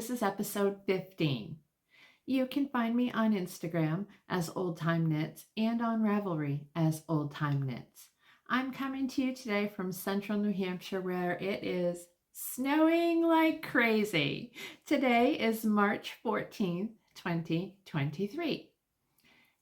This is episode 15. You can find me on Instagram as Old Time Knits and on Ravelry as Old Time Knits. I'm coming to you today from central New Hampshire where it is snowing like crazy. Today is March 14th, 2023.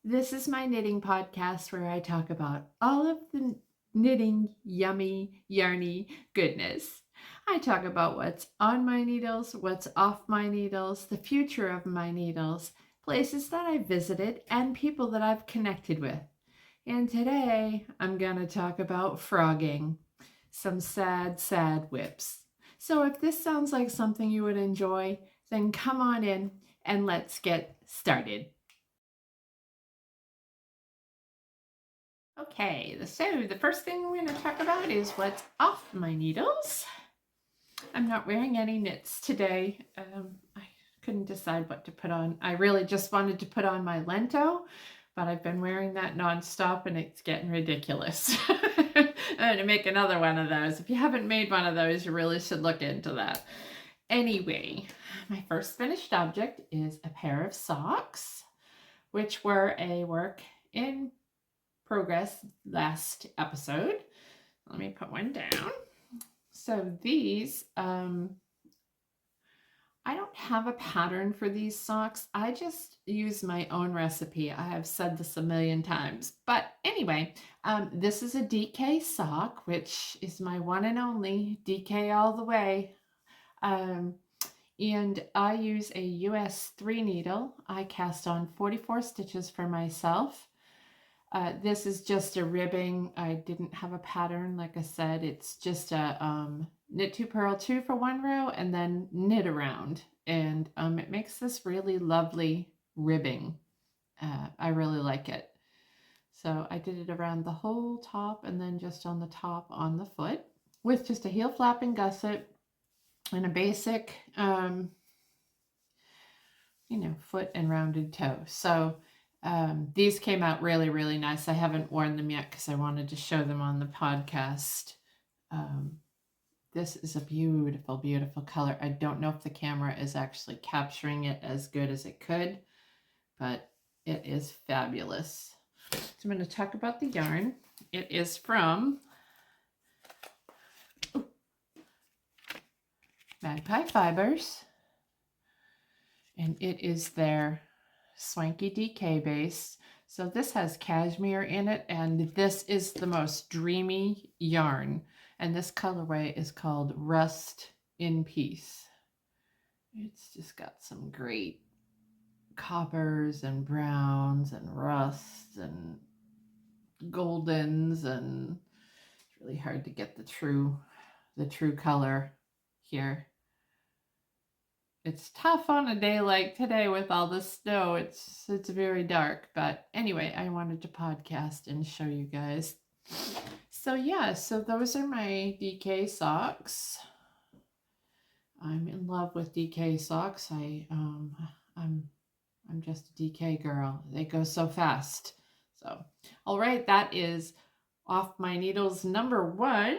This is my knitting podcast where I talk about all of the knitting, yummy, yarny goodness. I talk about what's on my needles, what's off my needles, the future of my needles, places that I visited, and people that I've connected with. And today I'm going to talk about frogging, some sad, sad whips. So if this sounds like something you would enjoy, then come on in and let's get started. Okay, so the first thing we're going to talk about is what's off my needles. I'm not wearing any knits today. I couldn't decide what to put on. I really just wanted to put on my Lento, but I've been wearing that nonstop and it's getting ridiculous. I'm going to make another one of those. If you haven't made one of those, you really should look into that. Anyway, my first finished object is a pair of socks, which were a work in progress last episode. Let me put one down. So these, I don't have a pattern for these socks. I just use my own recipe. I have said this a million times. But anyway, this is a DK sock, which is my one and only DK all the way. And I use a US 3 needle. I cast on 44 stitches for myself. This is just a ribbing. I didn't have a pattern. Like I said, it's just a knit 2 purl 2 for one row and then knit around. And it makes this really lovely ribbing. I really like it. So I did it around the whole top and then just on the top on the foot with just a heel flap and gusset and a basic, foot and rounded toe. So these came out really, really nice. I haven't worn them yet because I wanted to show them on the podcast. This is a beautiful, beautiful color. I don't know if the camera is actually capturing it as good as it could, but it is fabulous. So I'm going to talk about the yarn. It is from Magpie Fibers, and it is their Swanky DK base. So this has cashmere in it, and this is the most dreamy yarn. And this colorway is called Rust in Peace. It's just got some great coppers and browns and rusts and goldens, and it's really hard to get the true color here. It's tough on a day like today with all the snow. It's very dark, but anyway, I wanted to podcast and show you guys. So yeah, so those are my DK socks. I'm in love with DK socks. I'm just a DK girl. They go so fast. So, all right, that is off my needles number 1.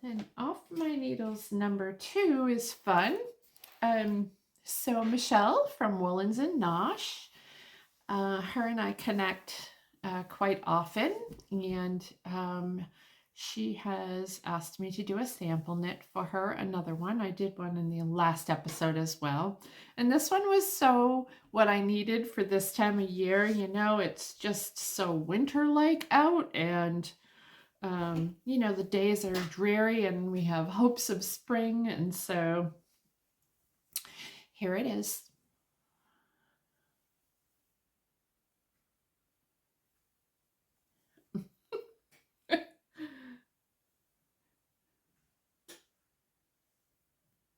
Then off my needles number 2 is fun. So Michelle from Woolens and Nosh, her and I connect quite often, and she has asked me to do a sample knit for her, another one. I did one in the last episode as well. And this one was so what I needed for this time of year. It's just so winter-like out, and the days are dreary and we have hopes of spring. And so here it is.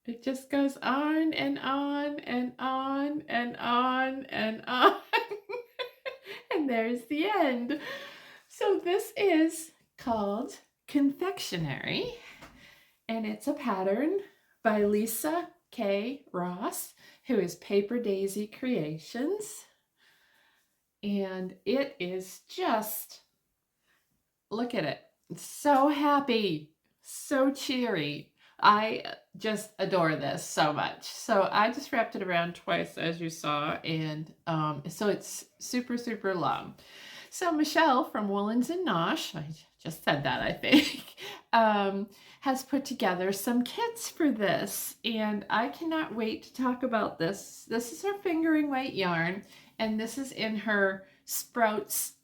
It just goes on and on and on and on and on. And there's the end. So this is called Confectionary, and it's a pattern by Lisa K. Ross, who is Paper Daisy Creations. And it is just, look at it. It's so happy, so cheery. I just adore this so much. So I just wrapped it around twice, as you saw, and so it's super, super long. So Michelle from Woolens and Nosh, I just said that, I think, has put together some kits for this, and I cannot wait to talk about this. This is her fingering weight yarn, and this is in her Sprouts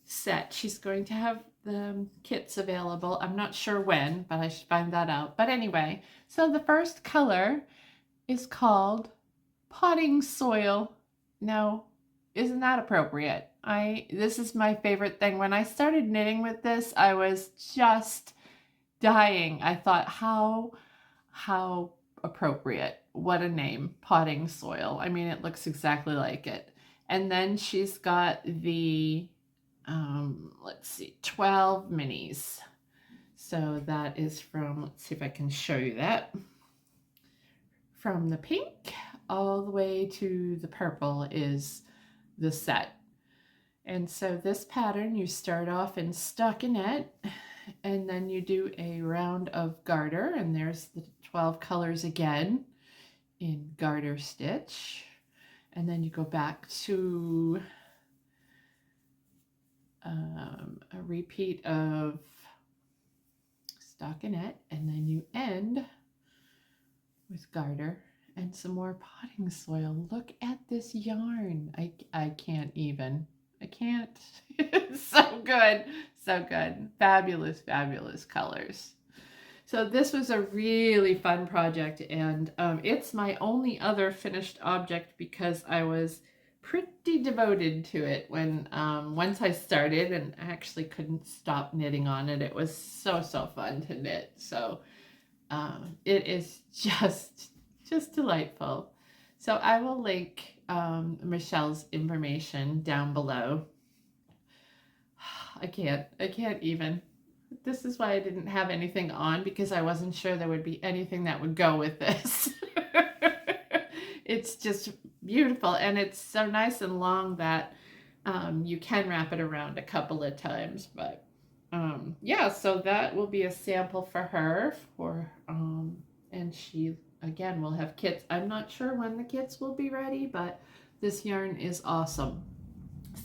set. She's going to have the kits available. I'm not sure when, but I should find that out. But anyway, so the first color is called Potting Soil. Now, isn't that appropriate? This is my favorite thing. When I started knitting with this, I was just dying. I thought, how appropriate. What a name, Potting Soil. I mean, it looks exactly like it. And then she's got the let's see, 12 minis. So that is from, let's see if I can show you that. From the pink all the way to the purple is the set. And so this pattern, you start off in stockinette, and then you do a round of garter, and there's the 12 colors again in garter stitch. And then you go back to a repeat of stockinette, and then you end with garter and some more potting soil. Look at this yarn. I can't even. I can't. It's so good. So good. Fabulous, fabulous colors. So this was a really fun project, and it's my only other finished object because I was pretty devoted to it when once I started, and I actually couldn't stop knitting on it. It was so fun to knit. So it is just delightful. So I will link Michelle's information down below. I can't even. This is why I didn't have anything on, because I wasn't sure there would be anything that would go with this. It's just beautiful, and it's so nice and long that you can wrap it around a couple of times. But yeah, so that will be a sample for her and she again will have kits. I'm not sure when the kits will be ready, but this yarn is awesome.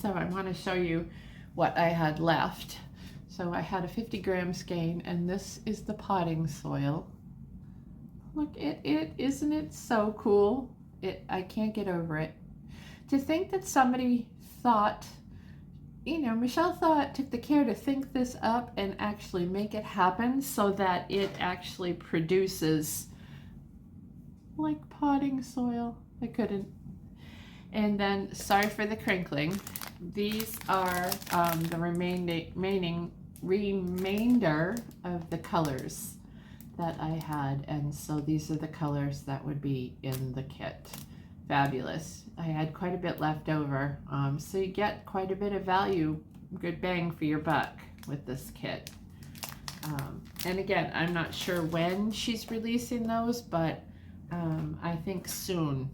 So I want to show you what I had left. So I had a 50-gram skein, and this is the potting soil. Look at it, isn't it so cool? I can't get over it. To think that somebody thought, you know, Michelle took the care to think this up and actually make it happen so that it actually produces like potting soil. I couldn't. And then, sorry for the crinkling. These are the remainder of the colors that I had, and so these are the colors that would be in the kit. Fabulous. I had quite a bit left over, so you get quite a bit of value, good bang for your buck with this kit. And again, I'm not sure when she's releasing those, but I think soon.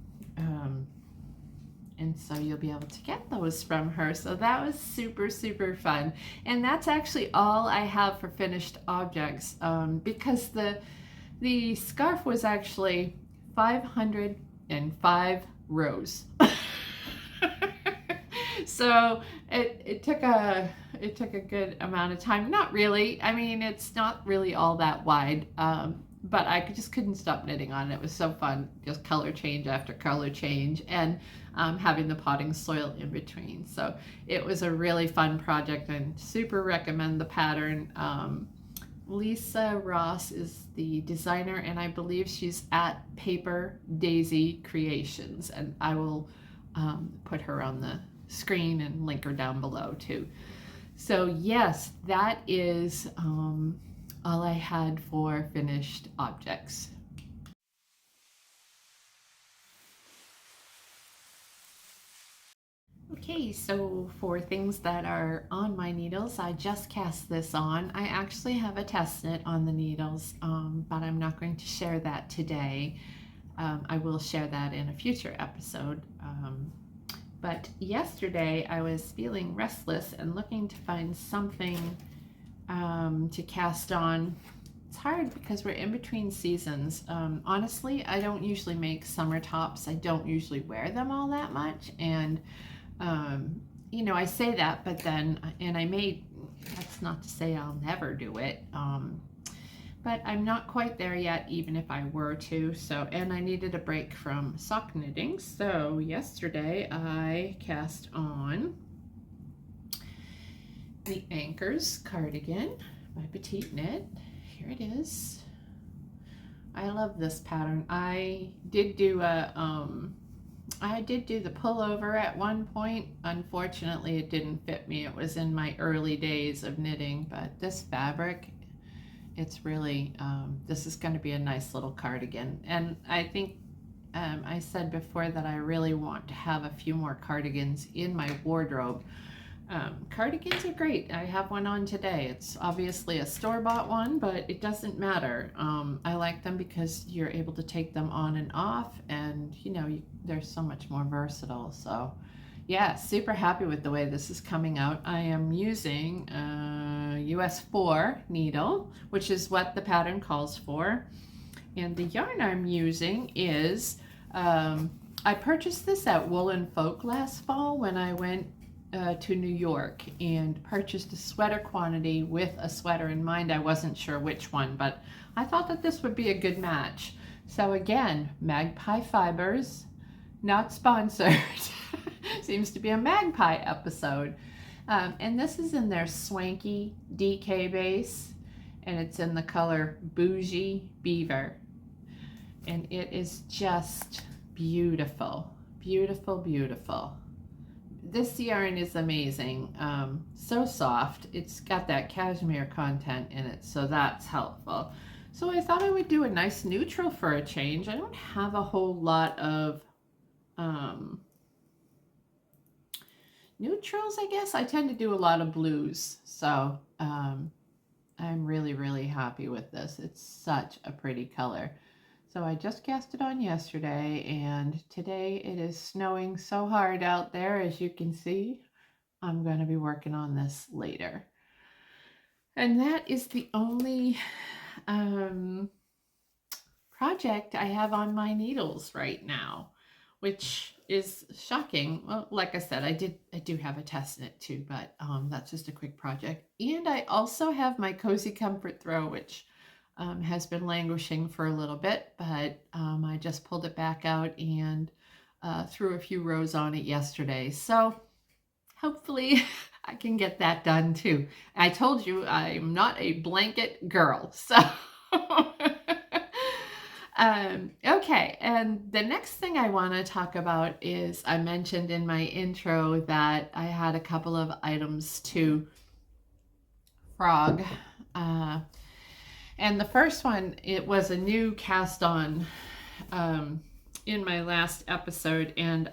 And so you'll be able to get those from her. So that was super fun. And that's actually all I have for finished objects, because the scarf was actually 505 rows. So it took a good amount of time. Not really. I mean, it's not really all that wide. But I just couldn't stop knitting on it. It was so fun, just color change after color change, and having the potting soil in between. So it was a really fun project, and super recommend the pattern. Lisa Ross is the designer, and I believe she's at Paper Daisy Creations, and I will put her on the screen and link her down below too. So yes, that is all I had for finished objects. Okay, so for things that are on my needles, I just cast this on. I actually have a test knit on the needles, but I'm not going to share that today. I will share that in a future episode. But yesterday I was feeling restless and looking to find something to cast on it's hard because we're in between seasons. Honestly, I don't usually make summer tops. I don't usually wear them all that much. And, I say that, but then, and I may, that's not to say I'll never do it. But I'm not quite there yet, even if I were to. So, and I needed a break from sock knitting. So yesterday I cast on the Anchors cardigan by Petite Knit. Here it is. I love this pattern. I did do the pullover at one point. Unfortunately, it didn't fit me. It was in my early days of knitting, but this fabric, it's really, this is going to be a nice little cardigan. And I think I said before that I really want to have a few more cardigans in my wardrobe. Cardigans are great. I have one on today. It's obviously a store-bought one, but it doesn't matter. I like them because you're able to take them on and off, and they're so much more versatile. So yeah, super happy with the way this is coming out. I am using US 4 needle, which is what the pattern calls for. And the yarn I'm using is, I purchased this at Wool and Folk last fall when I went to New York and purchased a sweater quantity with a sweater in mind. I wasn't sure which one, but I thought that this would be a good match. So again, Magpie Fibers, not sponsored. Seems to be a Magpie episode. And this is in their swanky DK base, and it's in the color Bougie Beaver. And it is just beautiful, beautiful, beautiful. This yarn is amazing. So soft. It's got that cashmere content in it, so that's helpful. So I thought I would do a nice neutral for a change. I don't have a whole lot of neutrals, I guess. I tend to do a lot of blues, so I'm really, really happy with this. It's such a pretty color. So I just cast it on yesterday, and today it is snowing so hard out there, as you can see. I'm going to be working on this later. And that is the only project I have on my needles right now, which is shocking. Well, like I said, I do have a test knit too, but that's just a quick project. And I also have my Cozy Comfort Throw, which has been languishing for a little bit, but I just pulled it back out and threw a few rows on it yesterday. So hopefully I can get that done too. I told you I'm not a blanket girl, so okay, and the next thing I want to talk about is, I mentioned in my intro that I had a couple of items to frog. And the first one, it was a new cast on in my last episode, and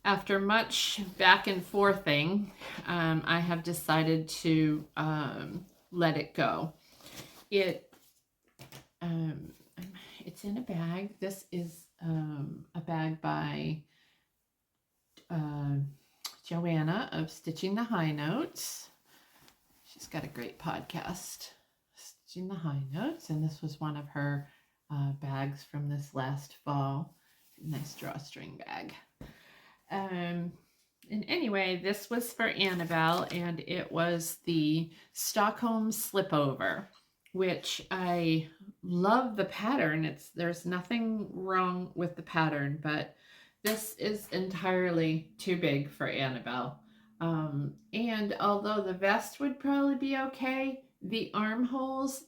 after much back and forthing, I have decided to let it go. It's in a bag. This is a bag by Joanna of Stitching the High Notes. She's got a great podcast, Stitching the High Notes, and this was one of her bags from this last fall. Nice drawstring bag. And anyway, this was for Annabelle, and it was the Stockholm Slipover, which I love the pattern. There's nothing wrong with the pattern, but this is entirely too big for Annabelle. And although the vest would probably be okay, the armholes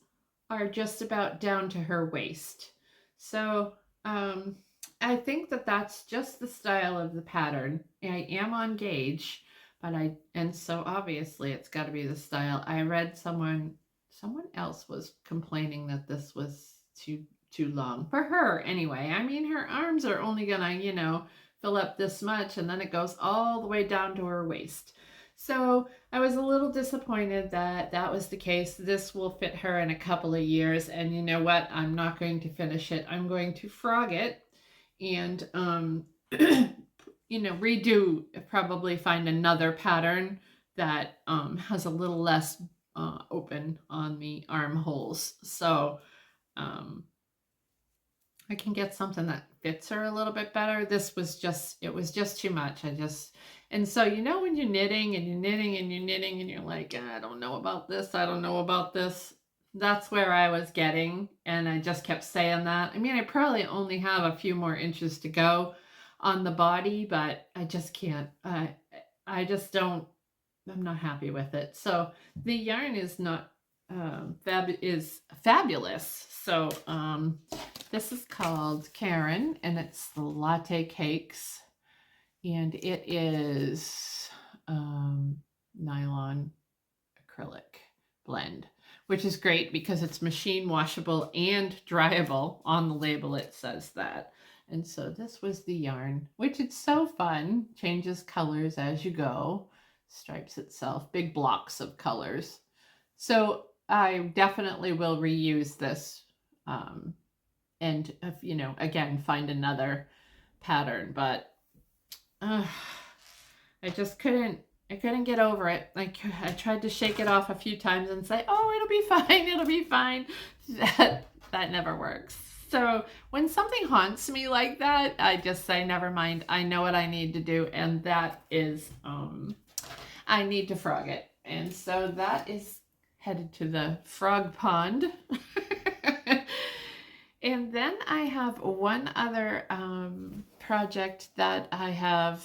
are just about down to her waist. So I think that that's just the style of the pattern. I am on gauge, and so obviously it's got to be the style. I read someone else was complaining that this was too long for her anyway. I mean, her arms are only gonna, fill up this much, and then it goes all the way down to her waist. So I was a little disappointed that that was the case. This will fit her in a couple of years, and you know what? I'm not going to finish it. I'm going to frog it and redo, probably find another pattern that has a little less open on the armholes. So I can get something that fits her a little bit better. It was just too much. And so, when you're knitting and you're knitting and you're knitting and you're like, I don't know about this. I don't know about this. That's where I was getting. And I just kept saying that. I mean, I probably only have a few more inches to go on the body, but I just can't. I just don't, I'm not happy with it. So the yarn is not is fabulous. So this is called Karen, and it's the Latte Cakes, and it is nylon acrylic blend, which is great because it's machine washable and dryable. On the label it says that. And so this was the yarn, which it's so fun. Changes colors as you go, stripes itself, big blocks of colors. So I definitely will reuse this, and again, find another pattern. But I just couldn't. I couldn't get over it. Like, I tried to shake it off a few times and say, "Oh, it'll be fine. It'll be fine." That never works. So when something haunts me like that, I just say, "Never mind. I know what I need to do," and that is, I need to frog it. And so that is headed to the frog pond. And then I have one other project that I have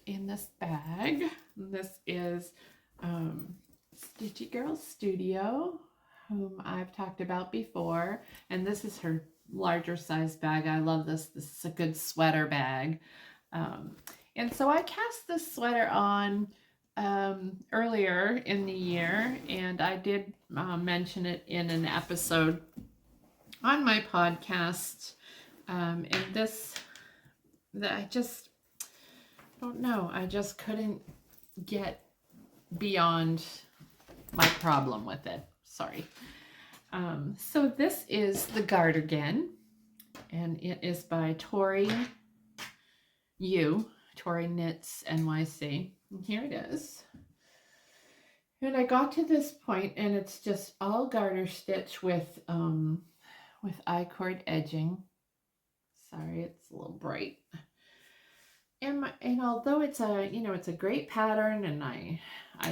in this bag. This is Stitchy Girl Studio, whom I've talked about before. And this is her larger size bag. I love this. This is a good sweater bag. And so I cast this sweater on earlier in the year, and I did mention it in an episode on my podcast. And I just don't know. I just couldn't get beyond my problem with it. Sorry. So this is the cardigan, and it is by Tori Knits NYC. And here it is. And I got to this point, and it's just all garter stitch with I-cord edging. Sorry, it's a little bright. And although it's a great pattern, and I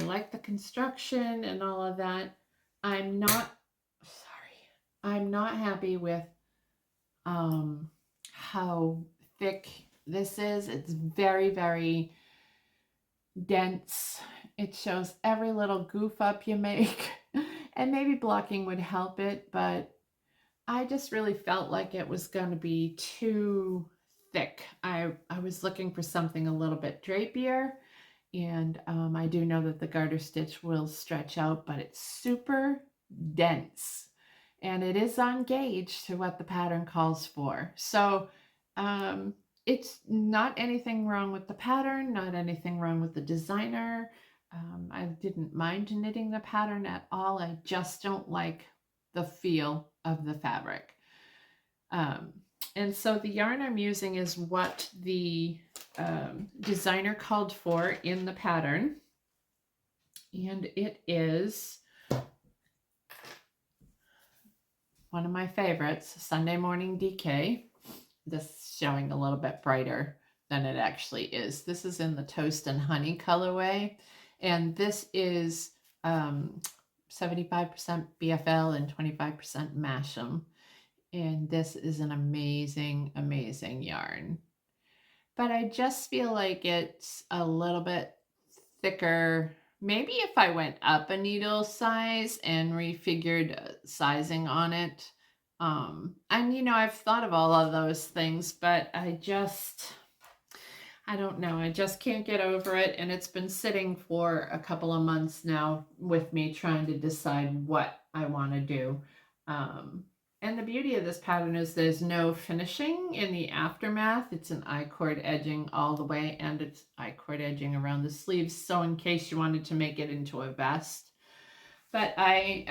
like the construction and all of that, I'm not happy with how thick this is. It's very, very dense. It shows every little goof up you make, and maybe blocking would help it, but I just really felt like it was going to be too thick. I was looking for something a little bit drapier, and I do know that the garter stitch will stretch out, but it's super dense, and it is on gauge to what the pattern calls for. So it's not anything wrong with the pattern, not anything wrong with the designer. I didn't mind knitting the pattern at all. I just don't like the feel of the fabric. And so the yarn I'm using is what the designer called for in the pattern. And it is one of my favorites, Sunday Morning DK. This is showing a little bit brighter than it actually is. This is in the Toast and Honey colorway. And this is 75% BFL and 25% Masham. And this is an amazing, amazing yarn. But I just feel like it's a little bit thicker. Maybe if I went up a needle size and refigured sizing on it. And I've thought of all of those things, but I don't know. I just can't get over it. And it's been sitting for a couple of months now with me trying to decide what I want to do. And the beauty of this pattern is there's no finishing in the aftermath. It's an I-cord edging all the way, and it's I-cord edging around the sleeves. So in case you wanted to make it into a vest. But I've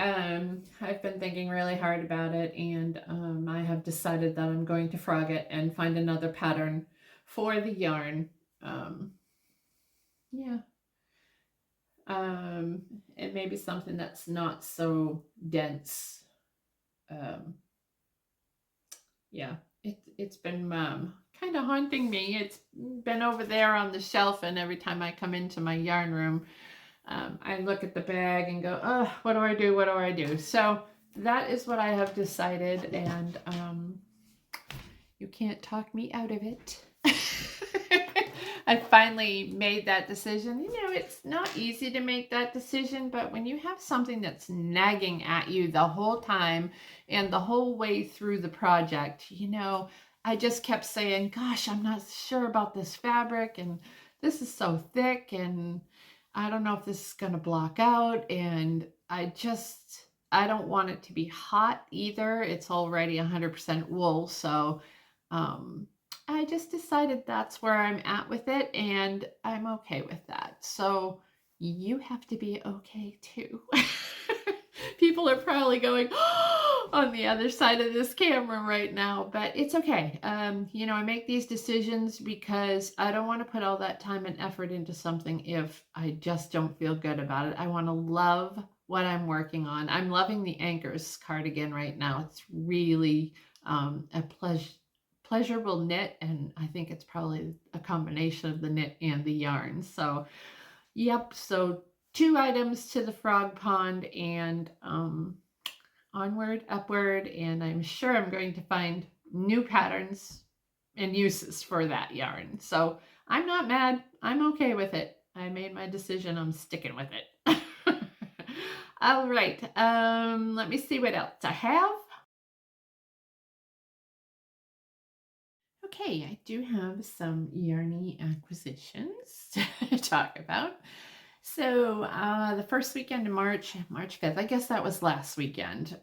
been thinking really hard about it, and I have decided that I'm going to frog it and find another pattern for the yarn. Yeah. And maybe something that's not so dense. Um, yeah, it's been kind of haunting me. It's been over there on the shelf, and every time I come into my yarn room, I look at the bag and go, oh, what do I do? What do I do? So that is what I have decided, and you can't talk me out of it. I finally made that decision. You know, it's not easy to make that decision, but when you have something that's nagging at you the whole time and the whole way through the project, you know, I just kept saying, gosh, I'm not sure about this fabric, and this is so thick, and I don't know if this is going to block out, and I don't want it to be hot either. It's already 100% wool, so um, I just decided that's where I'm at with it, and I'm okay with that. So you have to be okay too. People are probably going on the other side of this camera right now, but it's okay. You know, I make these decisions because I don't want to put all that time and effort into something if I just don't feel good about it. I want to love what I'm working on. I'm loving the Anchors cardigan right now. It's really a pleasurable knit, and I think it's probably a combination of the knit and the yarn. So yep, so 2 items to the frog pond, and onward, upward, and I'm sure I'm going to find new patterns and uses for that yarn. So I'm not mad. I'm okay with it. I made my decision. I'm sticking with it. All right. Let me see what else I have. Okay, I do have some yarny acquisitions to talk about. So the first weekend in March, March 5th, I guess that was last weekend.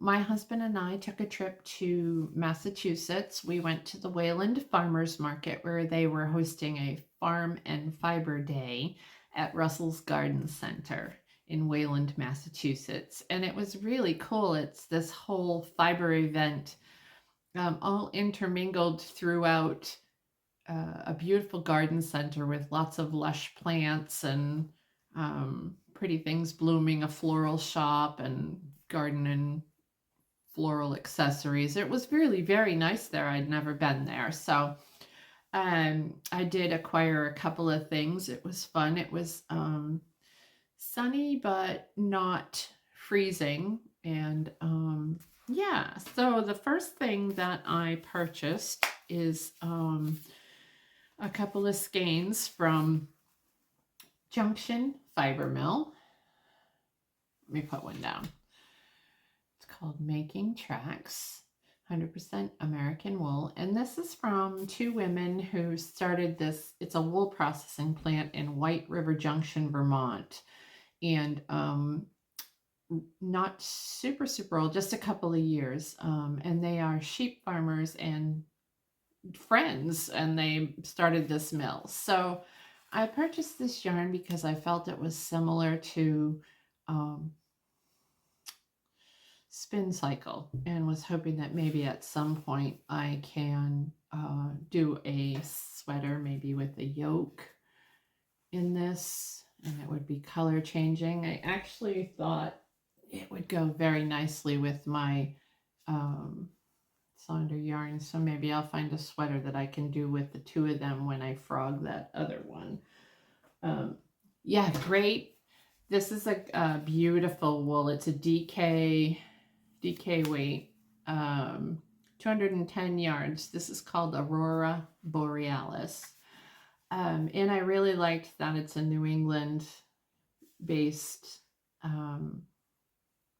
My husband and I took a trip to Massachusetts. We went to the Wayland Farmers Market, where they were hosting a farm and fiber day at Russell's Garden Center in Wayland, Massachusetts. And it was really cool. It's this whole fiber event, all intermingled throughout a beautiful garden center with lots of lush plants and pretty things blooming, a floral shop, and garden and floral accessories. It was really very nice there. I'd never been there. So I did acquire a couple of things. It was fun. It was sunny, but not freezing. And yeah, so the first thing that I purchased is a couple of skeins from Junction Fiber Mill. Let me put one down. It's called Making Tracks, 100% American wool. And this is from 2 women who started this. It's a wool processing plant in White River Junction, Vermont. And not super old, just a couple of years. And they are sheep farmers and friends, and they started this mill. So I purchased this yarn because I felt it was similar to Spin Cycle, and was hoping that maybe at some point I can do a sweater, maybe with a yoke in this, and it would be color changing. I actually thought it would go very nicely with my Sonder yarn, so maybe I'll find a sweater that I can do with the 2 of them when I frog that other one. Yeah, great. This is a beautiful wool. It's a DK weight, 210 yards. This is called Aurora Borealis. And I really liked that it's a New England based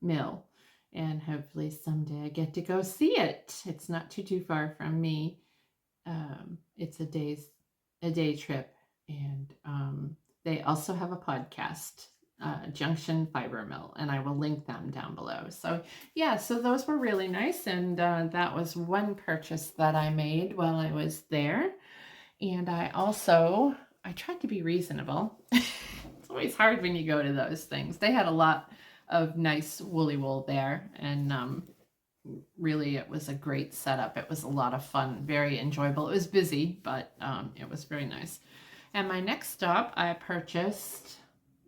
mill. And hopefully someday I get to go see it. It's not too far from me. It's a day trip, and they also have a podcast, Junction Fiber Mill, and I will link them down below. So yeah, so those were really nice, and that was one purchase that I made while I was there. And I tried to be reasonable. It's always hard when you go to those things. They had a lot of nice woolly wool there, and really it was a great setup. It was a lot of fun, very enjoyable. It was busy, but it was very nice. And my next stop, I purchased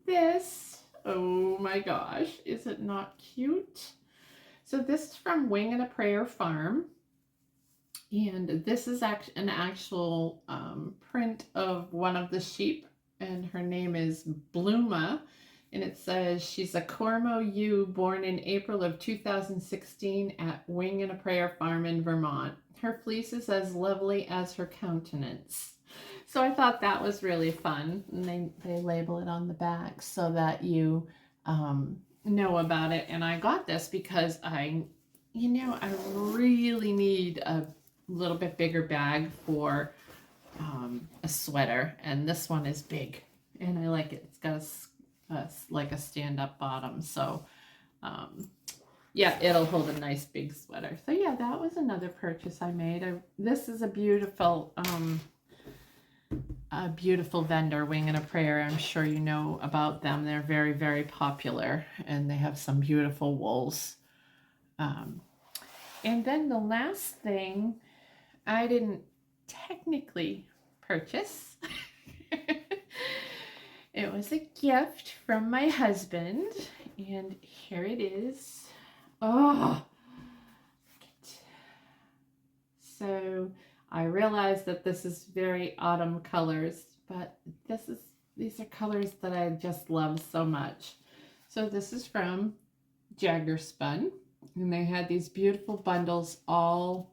this. Oh my gosh, is it not cute? So this is from Wing and a Prayer Farm. And this is an actual print of one of the sheep, and her name is Bluma. And it says she's a Cormo ewe born in April of 2016 at Wing and a Prayer Farm in Vermont. Her fleece is as lovely as her countenance. So I thought that was really fun. And they label it on the back so that you know about it. And I got this because I really need a little bit bigger bag for a sweater, and this one is big and I like it. It's got like a stand-up bottom, so yeah, it'll hold a nice big sweater. So yeah, that was another purchase I made. This is a beautiful vendor, Wing and a Prayer. I'm sure you know about them. They're very, very popular, and they have some beautiful wools. And then the last thing I didn't technically purchase. It was a gift from my husband, and here it is. Oh, so I realized that this is very autumn colors, but these are colors that I just love so much. So this is from Jagerspun, and they had these beautiful bundles all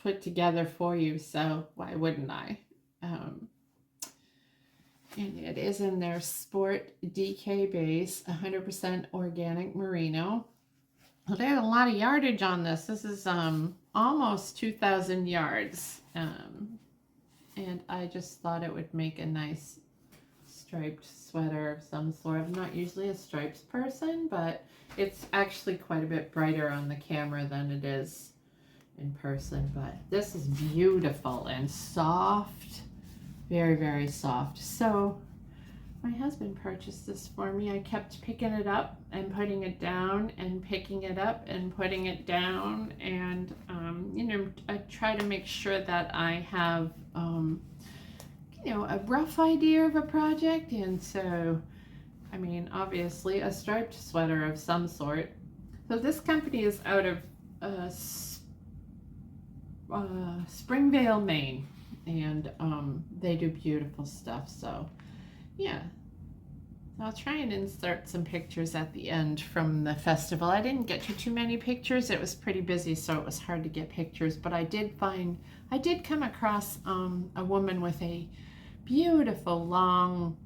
put together for you, so why wouldn't I? And it is in their Sport DK base, 100% organic merino. Well, they had a lot of yardage on this. This is almost 2,000 yards, and I just thought it would make a nice striped sweater of some sort. I'm not usually a stripes person, but it's actually quite a bit brighter on the camera than it is in person. But this is beautiful and soft, very, very soft. So my husband purchased this for me. I kept picking it up and putting it down and picking it up and putting it down, and I try to make sure that I have a rough idea of a project. And so, I mean, obviously a striped sweater of some sort. So this company is out of Springvale, Maine, and they do beautiful stuff. So yeah, I'll try and insert some pictures at the end from the festival. I didn't get too many pictures. It was pretty busy, so it was hard to get pictures, but I did come across a woman with a beautiful long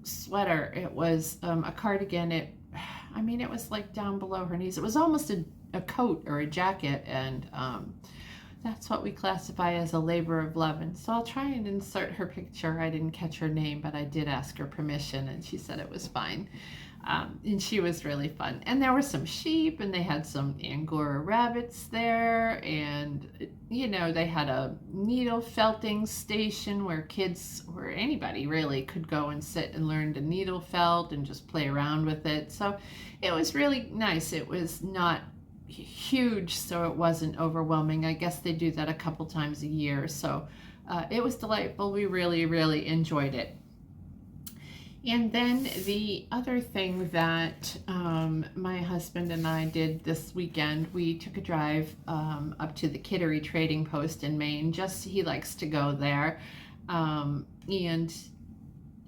sweater. It was a cardigan. It was like down below her knees. It was almost a coat or a jacket, and that's what we classify as a labor of love. And so I'll try and insert her picture. I didn't catch her name, but I did ask her permission, and she said it was fine. And she was really fun. And there were some sheep, and they had some Angora rabbits there, and they had a needle felting station where kids, or anybody really, could go and sit and learn to needle felt and just play around with it. So it was really nice. It was not huge, so it wasn't overwhelming. I guess they do that a couple times a year. So it was delightful. We really, really enjoyed it. And then the other thing that my husband and I did this weekend, we took a drive up to the Kittery Trading Post in Maine. He likes to go there, and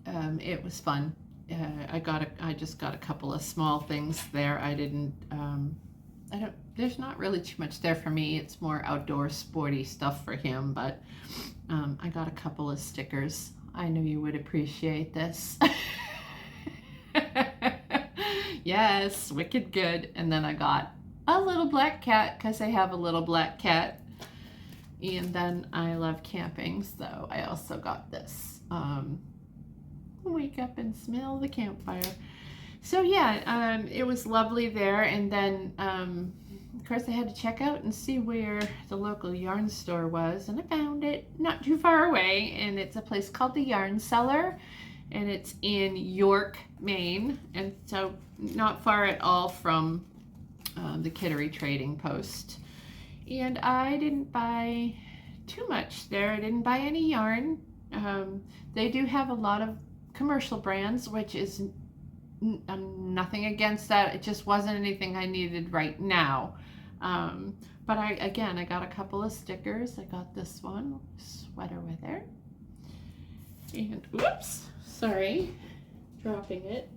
it was fun. I just got a couple of small things there. There's not really too much there for me. It's more outdoor sporty stuff for him, but I got a couple of stickers. I knew you would appreciate this. Yes, wicked good. And then I got a little black cat, because I have a little black cat. And then I love camping, so I also got this. Wake up and smell the campfire. So yeah, it was lovely there. And then of course I had to check out and see where the local yarn store was, and I found it not too far away, and it's a place called the Yarn Cellar, and it's in York, Maine, and so not far at all from the Kittery Trading Post. And I didn't buy too much there. I didn't buy any yarn. They do have a lot of commercial brands, which is nothing against that. It just wasn't anything I needed right now. Um, but I got a couple of stickers. I got this one, sweater weather. And oops, sorry, dropping it.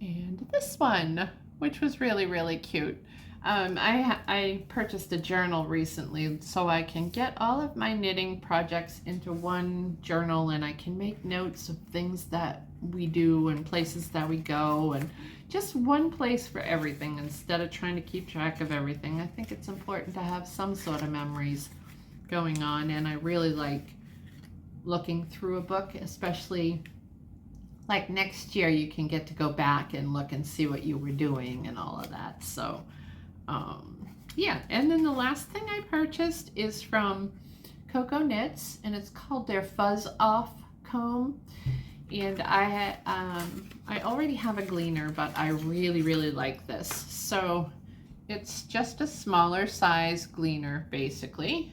And this one, which was really, really cute. I purchased a journal recently so I can get all of my knitting projects into one journal, and I can make notes of things that we do and places that we go, and just one place for everything instead of trying to keep track of everything. I think it's important to have some sort of memories going on, and I really like looking through a book, especially like next year you can get to go back and look and see what you were doing and all of that. So yeah, and then the last thing I purchased is from Coco Knits, and it's called their Fuzz Off comb. And I already have a gleaner, but I really, really like this. So it's just a smaller size gleaner, basically.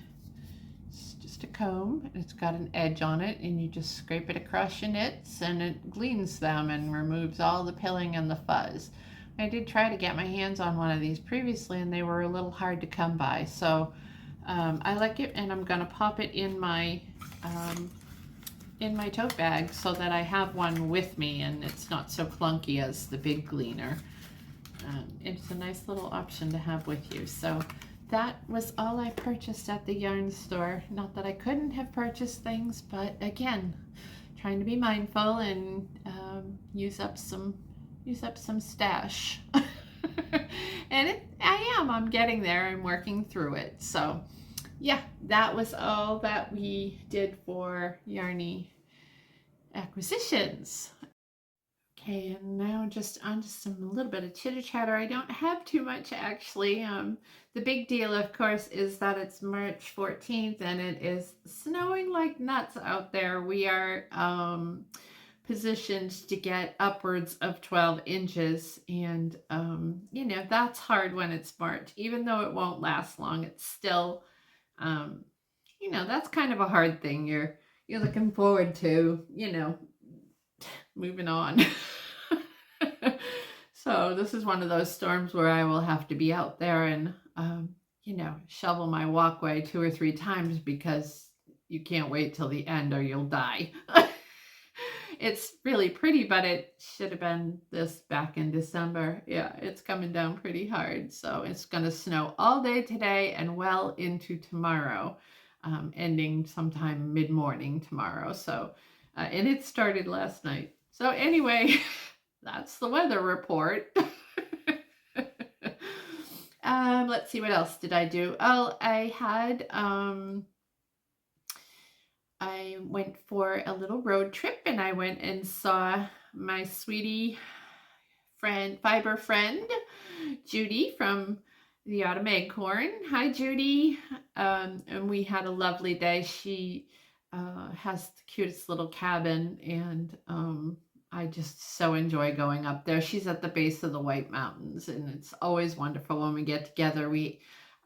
It's just a comb. It's got an edge on it, and you just scrape it across your knits, and it gleans them and removes all the pilling and the fuzz. I did try to get my hands on one of these previously, and they were a little hard to come by. So I like it, and I'm going to pop it in my tote bag so that I have one with me, and it's not so clunky as the big gleaner. It's a nice little option to have with you. So that was all I purchased at the yarn store. Not that I couldn't have purchased things, but again, trying to be mindful and use up some stash. And I'm getting there. I'm working through it. So yeah, that was all that we did for Yarny acquisitions. Okay, and now just on to a little bit of chitter chatter. I don't have too much actually. The big deal, of course, is that it's March 14th and it is snowing like nuts out there. We are positioned to get upwards of 12 inches, and that's hard when it's March. Even though it won't last long, it's still that's kind of a hard thing. You're looking forward to, moving on. So this is one of those storms where I will have to be out there and shovel my walkway 2 or 3 times, because you can't wait till the end or you'll die. It's really pretty, but it should have been this back in December. Yeah, it's coming down pretty hard. So it's going to snow all day today and well into tomorrow, ending sometime mid-morning tomorrow. So, and it started last night. So anyway, that's the weather report. Let's see, what else did I do? Oh, I went for a little road trip, and I went and saw my sweetie fiber friend, Judy from the Autumn Acorn. Hi, Judy. And we had a lovely day. She has the cutest little cabin, and I just so enjoy going up there. She's at the base of the White Mountains, and it's always wonderful when we get together.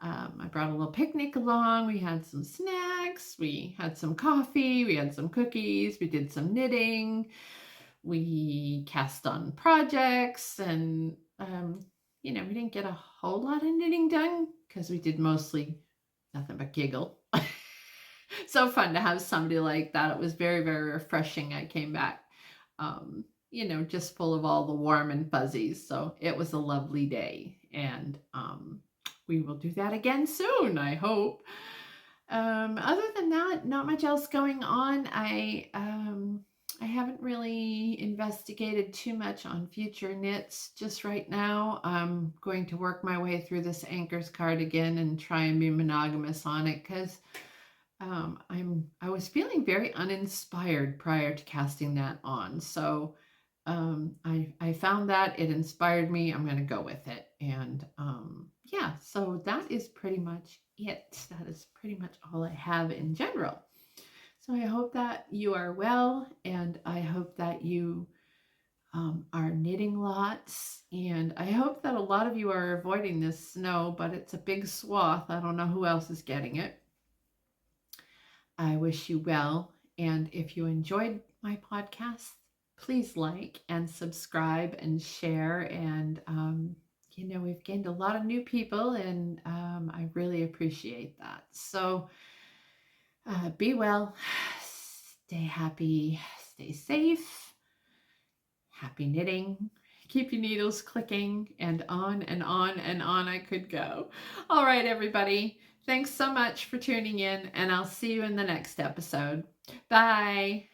I brought a little picnic along. We had some snacks. We had some coffee. We had some cookies. We did some knitting. We cast on projects, and we didn't get a whole lot of knitting done because we did mostly nothing but giggle. So fun to have somebody like that. It was very, very refreshing. I came back, just full of all the warm and fuzzies. So it was a lovely day, and we will do that again soon, I hope. Other than that, not much else going on. I haven't really investigated too much on future knits just right now. I'm going to work my way through this Anchors cardigan and try and be monogamous on it, because I was feeling very uninspired prior to casting that on. So I found that it inspired me. I'm going to go with it. And yeah, so that is pretty much it. That is pretty much all I have in general. So I hope that you are well, and I hope that you are knitting lots, and I hope that a lot of you are avoiding this snow, but it's a big swath. I don't know who else is getting it. I wish you well. And if you enjoyed my podcast, please like and subscribe and share. And, we've gained a lot of new people, and I really appreciate that. So be well, stay happy, stay safe, happy knitting. Keep your needles clicking, and on and on and on I could go. All right, everybody. Thanks so much for tuning in, and I'll see you in the next episode. Bye.